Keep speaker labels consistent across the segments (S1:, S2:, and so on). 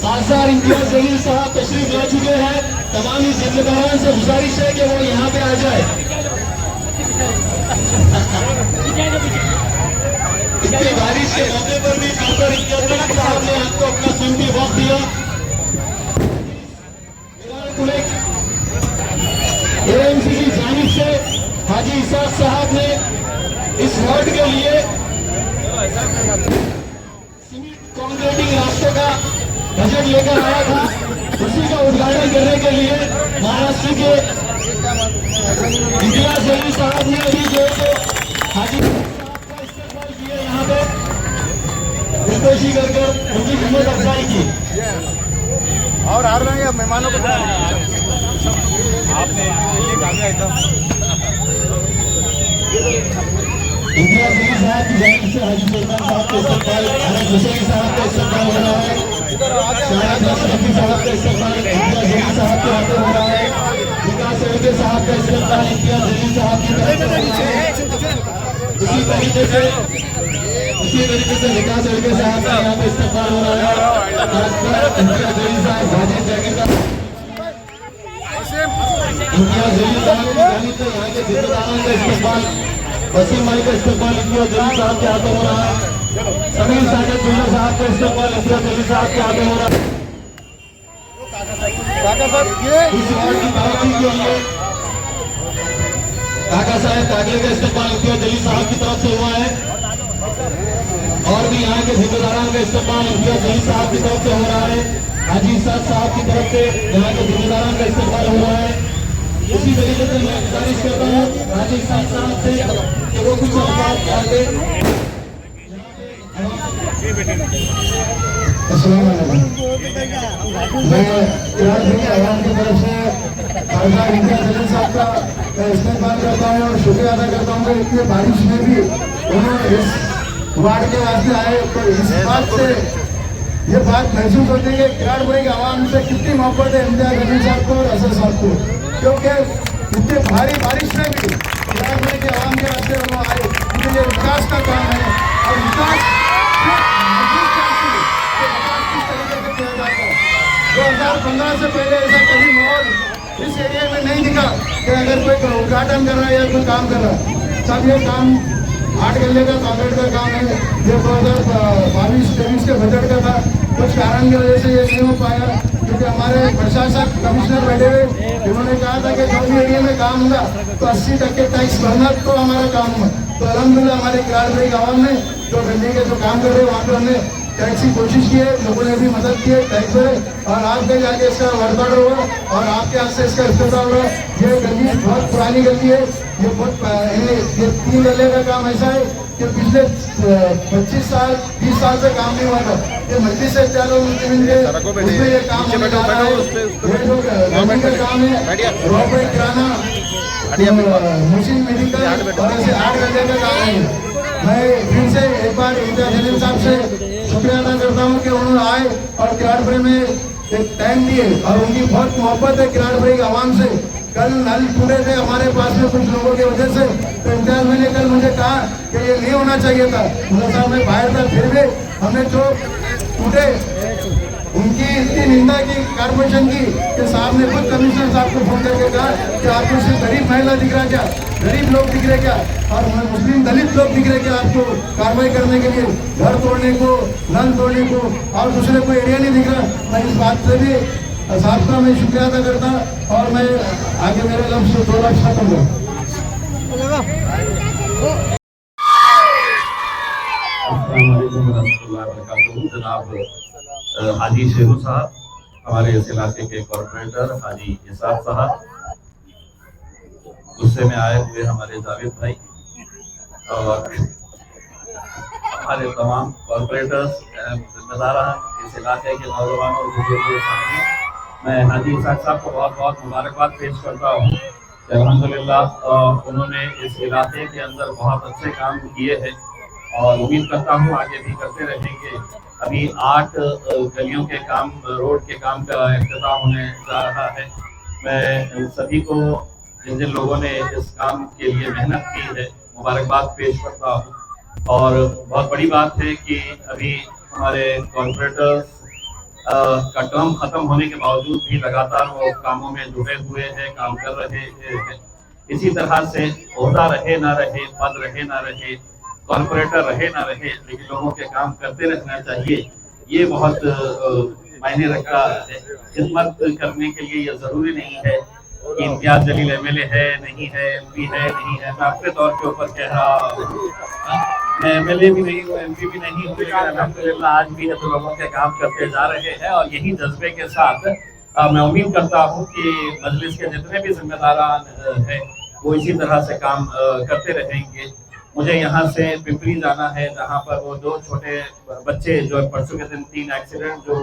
S1: आसार इम्तियाज जलील साहब तशरीफ ला चुके हैं। तमाम ही जिम्मेदारान से गुजारिश है कि वो यहाँ पे आ जाए। इतनी बारिश के मौके पर भी डॉक्टर इम्तियाज जलील साहब ने आपको अपना कीमती वक्त दिया। एएमसी की जानिब से हाजी इसाक साहब ने इस वार्ड के लिए कॉन्क्रीटिंग रास्तों का बजट लेकर आया था। उसी का उद्घाटन करने के लिए महाराष्ट्र के इम्तियाज जलील साहब ने अभी जो हाजी साहब का इस्तेमाल किया, यहाँ पे दिलपेशी कर उनकी हिम्मत अफजाई की।
S2: और आ रहे हैं मेहमानों को आपने
S1: इम्तियाज जलील साहब की जानिब से हाजी सुल्तान साहब का इस्तेमाल, अहमद हुसैन साहब का इस्तेमाल हो रहा है। शाहिद अशरफी साहब का इस्तेमाल इम्तियाज जलील साहब के हाथों हो रहा है। विकास उनके साहब का इस्तेमाल इम्तियाज जलील साहब की तरफ से। उसी तरीके से विकास उनके साहब का यहाँ पे इस्तेमाल हो रहा है। इम्तियाज जलील साहब वाजिद जैकेट का इम्तियाज जलील साहब की जानिब से यहाँ के जिम्मेदारों का इस्तेमाल, वसीम भाई का इस्तेमाल इम्तियाज जलील साहब के हाथों हो रहा है। समीर साजिद जुल्ला साहब का इस्तेमाल इम्तियाज जलील साहब के हाथों हो रहा है। इस वार्ड की तरक्की के लिए काका साहेब कागले का इस्तेमाल इम्तियाज जलील साहब की तरफ से हुआ है। और भी यहाँ के जिम्मेदारों का इस्तेमाल इम्तियाज जलील साहब की तरफ से हो रहा है। हाजी इसाक साहब की तरफ से यहाँ के जिम्मेदारों का इस्तेमाल हो रहा है। इसी तरीके से मैं गुजारिश करता हूँ हाजी इसाक साहब से कि वो कुछ अल्फाज कह दे।
S3: मैं आवाम की तरफ से खालसा इम्तियाज जलील साहब का इस्तेमाल करता हूँ और शुक्रिया अदा करता हूँ कि इतनी बारिश में भी उन्होंने इस वार्ड के वास्ते आए। तो इस बात से ये बात महसूस होती है कि किराड़पुरी के आवाम से कितनी मोहब्बत है इम्तियाज जलील साहब को और असद साहब को, क्योंकि इतनी भारी बारिश में भी किराड़पुरी के आवाम के वास्ते वो आए। क्योंकि ये विकास का काम है और विकास 2015 से पहले ऐसा कभी माहौल इस एरिया में नहीं दिखा कि अगर कोई उद्घाटन कर रहा है या कोई काम कर रहा है। सब ये काम 8 गले का कॉन्क्रीट का काम है। ये 2022-23 के बजट का था, कुछ कारण की वजह से ये नहीं हो पाया क्योंकि हमारे प्रशासक कमिश्नर बैठे हुए जिन्होंने कहा था कि जो भी एरिया में काम होगा तो 80% टैक्स भरना तो हमारा काम हुआ। तो अलहमदुलिल्लाह हमारे किराड़पुरी गाँव में जो गली के जो काम कर रहे हैं वहाँ पर हमने टैक्स की कोशिश की है, लोगों ने भी मदद की है टैक्स में। और आज कहीं जाके इसका वर्कआउट होगा और आपके हाथ से इसका इस्तेमाल होगा। ये गली बहुत पुरानी गली है, ये बहुत ये 3 गले का काम ऐसा है कि पिछले 25 साल 20 साल से काम नहीं हुआ था। ये मजलिस से चालू उसमें ये काम होने जा रहा है। ये जो गवर्नमेंट का काम है रॉबर्ट किराना मशीन मेडिकल और ऐसे 8 गले का काम है। मैं फिर से एक बार इम्तियाज जलील साहब से शुक्रिया अदा करता हूँ कि उन्होंने आए और किराड़पुरी में एक टाइम दिए और उनकी बहुत मोहब्बत है किराड़पुरी के आवाम से। कल नल टूटे थे हमारे पास में कुछ लोगों की वजह से, तो इम्तियाज भाई ने कल मुझे कहा कि ये नहीं होना चाहिए था। मुझे साहब मैं बाहर था, फिर भी हमने जो टूटे उनकी इतनी निंदा की कारपोरेशन की कि साहब ने खुद कमिश्नर साहब को फोन करके कहा कि आपको सिर्फ गरीब महिला दिख रहा क्या, गरीब लोग दिख रहे क्या और मुस्लिम दलित लोग दिख रहे क्या आपको कार्रवाई करने के लिए, घर तोड़ने को, नल तोड़ने को और दूसरे कोई एरिया नहीं दिख रहा। मैं इस बात से भी साहब का मैं शुक्रिया अदा करता और मैं आगे मेरे लफ्ज़ 2 लाख खत्म करूँ।
S4: जनाब हाजी शेरू साहब, हमारे इस इलाके के कॉर्पोरेटर हाजी इसाक साहब, गुस्से में आए हुए हमारे जावेद भाई और हमारे तमाम कॉर्पोरेटर्स जिम्मेदार इस इलाके के नौजवानों और बुजुर्गों सामने मैं हाजी इसाक साहब को बहुत बहुत मुबारकबाद पेश करता हूँ। अल्हम्दुलिल्लाह उन्होंने इस इलाके के अंदर बहुत अच्छे काम किए हैं और उम्मीद करता हूँ आगे भी करते रहेंगे। अभी 8 गलियों के काम, रोड के काम का इफ्तिताह होने जा रहा है। मैं सभी को जिन जिन लोगों ने इस काम के लिए मेहनत की है मुबारकबाद पेश करता हूँ। और बहुत बड़ी बात है कि अभी हमारे कॉर्पोरेटर्स का टर्म खत्म होने के बावजूद भी लगातार वो कामों में जुटे हुए हैं, काम कर रहे हैं। इसी तरह से ओहदा रहे ना रहे, पद रहे ना रहे, कॉर्पोरेटर रहे ना रहे, लेकिन लोगों के काम करते रहना चाहिए। ये बहुत मायने रखता है। खिदमत करने के लिए ये जरूरी नहीं है कि इम्तियाज जलील एमएलए है, नहीं है, एमपी है, नहीं है। मैं अपने तौर के ऊपर कह रहा हूँ, मैं एमएलए भी नहीं हूँ, एमपी भी नहीं हूँ, लेकिन अल्हम्दुलिल्लाह आज भी है तो लोगों के काम करते जा रहे हैं। और यही जज्बे के साथ मैं उम्मीद करता हूँ कि मजलिस के जितने भी जिम्मेदारान हैं वो इसी तरह से काम करते रहेंगे। मुझे यहाँ से पिंपरी जाना है, जहाँ पर वो दो छोटे बच्चे जो परसों के दिन 3 एक्सीडेंट जो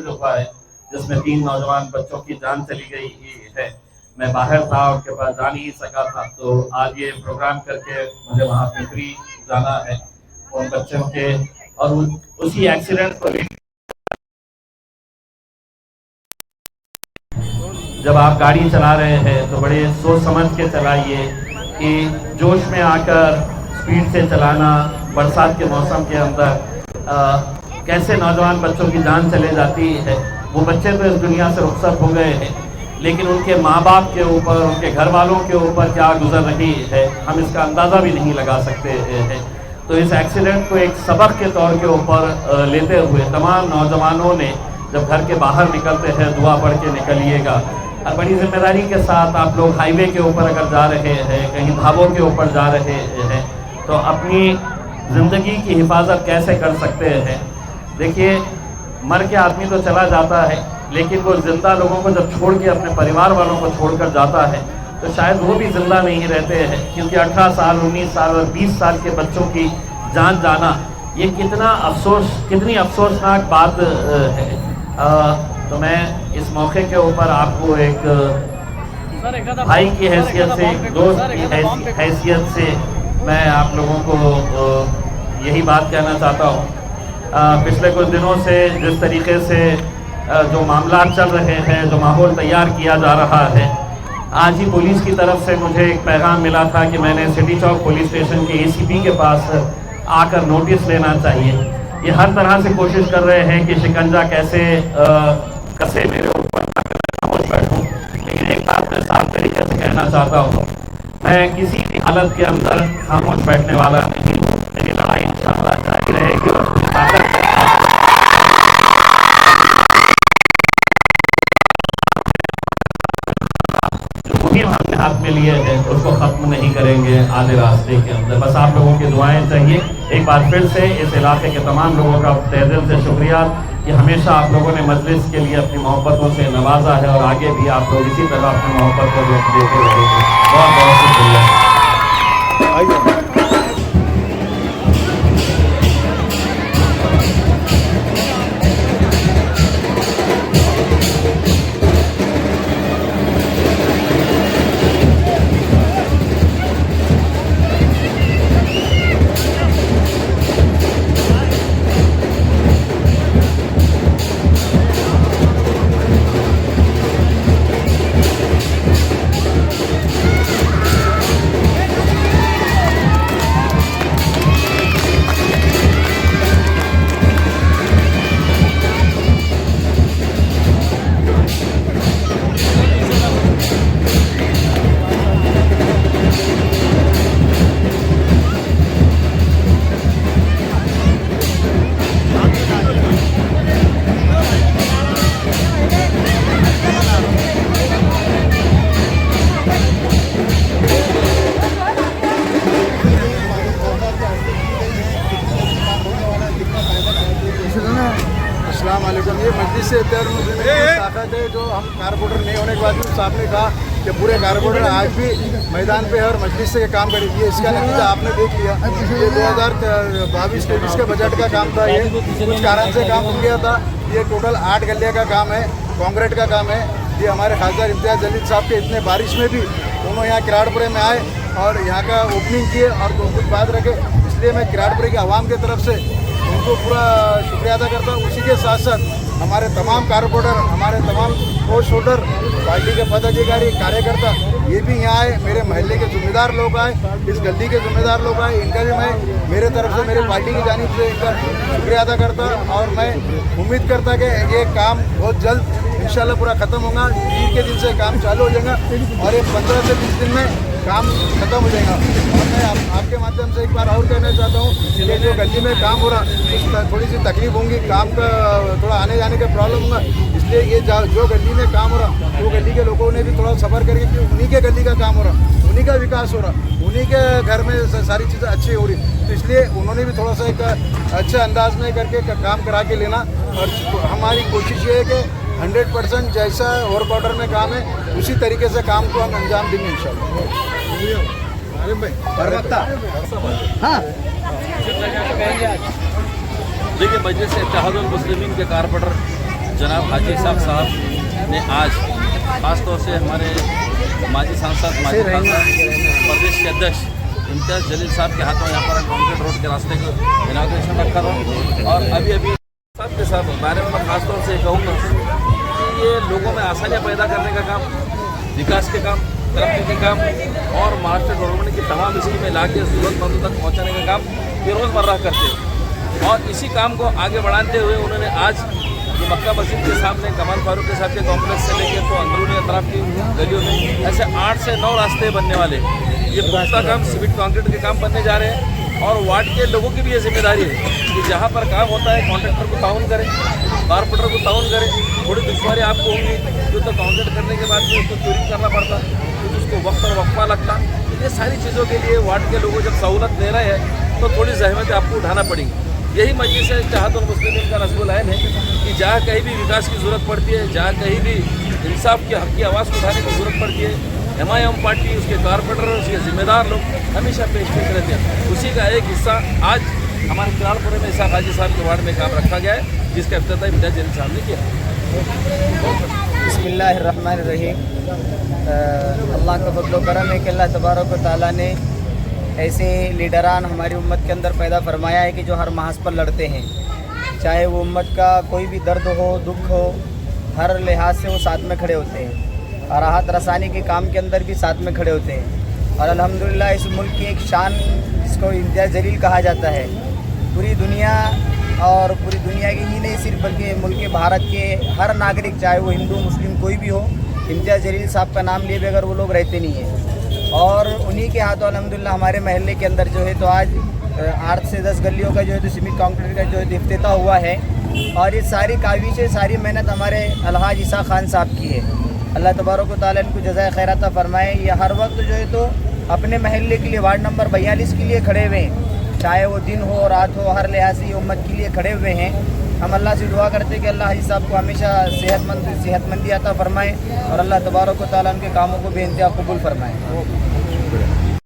S4: हुआ है, जिसमें 3 नौजवान बच्चों की जान चली गई है। मैं बाहर था, उनके पास जा नहीं सका था, तो आज ये प्रोग्राम करके मुझे वहाँ पिंपरी जाना है उन बच्चों के। और उसी एक्सीडेंट को जब आप गाड़ी चला रहे हैं तो बड़े सोच समझ के चलाइए कि जोश में आकर स्पीड से चलाना, बरसात के मौसम के अंदर कैसे नौजवान बच्चों की जान चले जाती है। वो बच्चे तो इस दुनिया से रुखसत हो गए हैं, लेकिन उनके माँ बाप के ऊपर, उनके घर वालों के ऊपर क्या गुजर रही है, हम इसका अंदाज़ा भी नहीं लगा सकते हैं। तो इस एक्सीडेंट को एक सबक के तौर के ऊपर लेते हुए तमाम नौजवानों ने जब घर के बाहर निकलते हैं दुआ पढ़ के निकलिएगा। और बड़ी जिम्मेदारी के साथ आप लोग हाईवे के ऊपर अगर जा रहे हैं, कहीं ढाबों के ऊपर जा रहे हैं, तो अपनी ज़िंदगी की हिफाजत कैसे कर सकते हैं। देखिए, मर के आदमी तो चला जाता है, लेकिन वो जिंदा लोगों को जब छोड़ के अपने परिवार वालों को छोड़कर जाता है तो शायद वो भी जिंदा नहीं रहते हैं, क्योंकि 18 साल, 19 साल और 20 साल के बच्चों की जान जाना ये कितनी अफसोसनाक बात है। तो मैं इस मौके के ऊपर आपको एक भाई की हैसियत से, एक दोस्त की हैसियत से मैं आप लोगों को यही बात कहना चाहता हूँ। पिछले कुछ दिनों से जिस तरीके से जो मामला चल रहे हैं, जो माहौल तैयार किया जा रहा है, आज ही पुलिस की तरफ से मुझे एक पैगाम मिला था कि मैंने सिटी चौक पुलिस स्टेशन के एसीपी के पास आकर नोटिस लेना चाहिए। ये हर तरह से कोशिश कर रहे हैं कि शिकंजा कैसे कसे मेरे ऊपर खामोश बैठूं, लेकिन एक बात मैं साफ तरीके से कहना चाहता हूँ, मैं किसी भी हालत के अंदर खामोश बैठने वाला नहीं हूँ। मेरी लड़ाई इंशाअल्लाह जारी रहेगी और हमने हाथ में लिए हैं उसको खत्म नहीं करेंगे आधे रास्ते के अंदर। बस आप लोगों की दुआएं चाहिए। एक बार फिर से इस इलाके के तमाम लोगों का तहे दिल से शुक्रिया कि हमेशा आप लोगों ने मजलिस के लिए अपनी मोहब्बतों से नवाजा है और आगे भी आप लोग इसी तरह अपनी मोहब्बत को देते रहेंगे। बहुत बहुत शुक्रिया।
S3: अस्सलाम वालेकुम। ये मस्जिद से ताकत है जो हम कारपोरेटर नहीं होने के बाद साहब ने कहा कि पूरे कारपोरेटर आज भी मैदान पे है और मस्जिद से काम करेगी। इसका नतीजा आपने देख लिया। ये 2022-23 के बजट का काम था, ये कुछ कारण से काम रुक गया था। ये टोटल 8 गलिया का काम है, कॉन्क्रीट का काम है। ये हमारे खासदार इम्तियाज जलील साहब के इतने बारिश में भी दोनों यहाँ किराड़पुरे में आए और यहाँ का ओपनिंग किए और कुछ बात रखे, इसलिए मैं किराड़पुरे की आवाम की तरफ से उनको पूरा शुक्रिया अदा करता हूँ। उसी के साथ साथ हमारे तमाम कारपोरेटर, हमारे तमाम पोस्ट होल्डर, पार्टी के पदाधिकारी, कार्यकर्ता ये भी यहाँ आए, मेरे महल्ले के जिम्मेदार लोग आए, इस गली के जिम्मेदार लोग आए, इनका भी मैं मेरे तरफ से, मेरी पार्टी की जानिब से इनका शुक्रिया अदा करता और मैं उम्मीद करता कि ये काम बहुत जल्द इंशाल्लाह पूरा ख़त्म होगा। ईद के दिन से काम चालू हो जाएगा और ये 15 से 20 दिन में काम खत्म हो जाएगा। और मैं आपके माध्यम से एक बार और कहना चाहता हूँ कि जो गली में काम हो रहा थोड़ी सी तकलीफ होंगी, काम का थोड़ा आने जाने का प्रॉब्लम होगा, इसलिए ये जो गली में काम हो रहा वो गली के लोगों ने भी थोड़ा सफ़र करके कि उन्हीं के गली का काम हो रहा, उन्हीं का विकास हो रहा, उन्हीं के घर में सारी चीज़ें अच्छी हो रही, तो इसलिए उन्होंने भी थोड़ा सा एक अच्छे अंदाज में करके काम करा के लेना। और हमारी कोशिश ये है कि 100% जैसा और बॉर्डर में काम है उसी तरीके से काम को हम अंजाम देंगे इंशाल्लाह।
S5: हाँ
S4: देखिए, मजलिस इत्तेहादुल मुस्लिमीन के कारपोरेटर जनाब हाजी साहब ने आज ख़ास तौर से हमारे माजी सांसद माजी प्रदेश के अध्यक्ष इम्तियाज़ जलील साहब के हाथों यहाँ पर कॉन्क्रीट रोड के रास्ते को इनाग्रेशन रखा था। और अभी साहब के साथ बारे में मैं ख़ास तौर से कहूँगा कि ये लोगों में आसानियाँ पैदा करने का काम, विकास के काम, तरक्की के काम और महाराष्ट्र गवर्नमेंट की तमाम स्कीमें ला के ज़रूरतमंदों तक पहुँचाने का काम ये रोज़मर्रा करते हैं। और इसी काम को आगे बढ़ाते हुए उन्होंने आज ये मक्का मस्जिद के सामने कमाल फारूक के साहब के कॉम्प्लेक्स से लेकर तो अंदरूनी अतराफ की गलियों में ऐसे 8 से 9 रास्ते बनने वाले, ये पुख्ता काम सीमेंट कंक्रीट के काम बनने जा रहे हैं। और वार्ड के लोगों की भी ये जिम्मेदारी है कि जहाँ पर काम होता है कॉन्ट्रैक्टर को ताउन करें, कारपोरेटर को ताउन करें। थोड़ी दुश्वारी आपको होंगी, जो तो कॉन्ट्रैक्ट करने के बाद भी उसको चोरी करना पड़ता, तो उसको वक्त और वक्फा लगता। ये सारी चीज़ों के लिए वार्ड के लोगों जब सहूलत ले रहे हैं तो थोड़ी जहमत आपको उठाना पड़ेगी। यही मजलिस इत्तेहादुल मुस्लिमीन का रसूल आइन है कि जहाँ कहीं भी विकास की ज़रूरत पड़ती है, जहाँ कहीं भी इंसाफ के हक़ की आवाज़ को उठाने की ज़रूरत पड़ती है, एमआईएम पार्टी, उसके कारपोरेटर, उसके ज़िम्मेदार लोग हमेशा पेश रहते हैं। उसी का एक हिस्सा आज हमारे किराड़पुरे में इसाक हाजी साहब के वार्ड में काम रखा गया है, जिसका इफ्तिताह इम्तियाज़ जलील साहब ने किया।
S5: बिस्मिल्लाहिर्रहमानिर्रहीम। अल्लाह का फज़ल व करम है कि अल्लाह तबारक व तआला ने ऐसे लीडरान हमारी उम्मत के अंदर पैदा फरमाया है कि जो हर महाज पर लड़ते हैं, चाहे वो उम्मत का कोई भी दर्द हो, दुख हो, हर लिहाज से वो साथ में खड़े होते हैं और राहत रसानी के काम के अंदर भी साथ में खड़े होते हैं। और अल्हम्दुलिल्लाह इस मुल्क की एक शान, जिसको इम्तियाज़ जलील कहा जाता है, पूरी दुनिया और पूरी दुनिया की ही नहीं सिर्फ बल्कि मुल्क भारत के हर नागरिक, चाहे वो हिंदू मुस्लिम कोई भी हो, इम्तियाज़ जलील साहब का नाम लिए बगैर वो लोग रहते नहीं हैं। और उन्हीं के हाथों अल्हम्दुलिल्लाह हमारे महल्ले के अंदर जो है तो आज 8 से 10 गलियों का जो है तो सीमेंट कंक्रीट का जो है इफ्तिताह हुआ है। और ये सारी काविशें, सारी मेहनत हमारे अलहाज ईसा खान साहब की है। अल्लाह तबारक व तआला इनको जज़ाए खैरात फरमाए। ये हर वक्त जो है तो अपने महल्ले के लिए, वार्ड नंबर 42 के लिए खड़े हुए हैं, चाहे वो दिन हो रात हो, हर लिहाज से ये उम्मत के लिए खड़े हुए हैं। हम अल्लाह से दुआ करते हैं कि अल्लाह हाजी साहब को हमेशा सेहतमंदी अता फरमाए और अल्लाह तबारक व तआला उनके कामों को बेइंतहा कबूल फरमाए।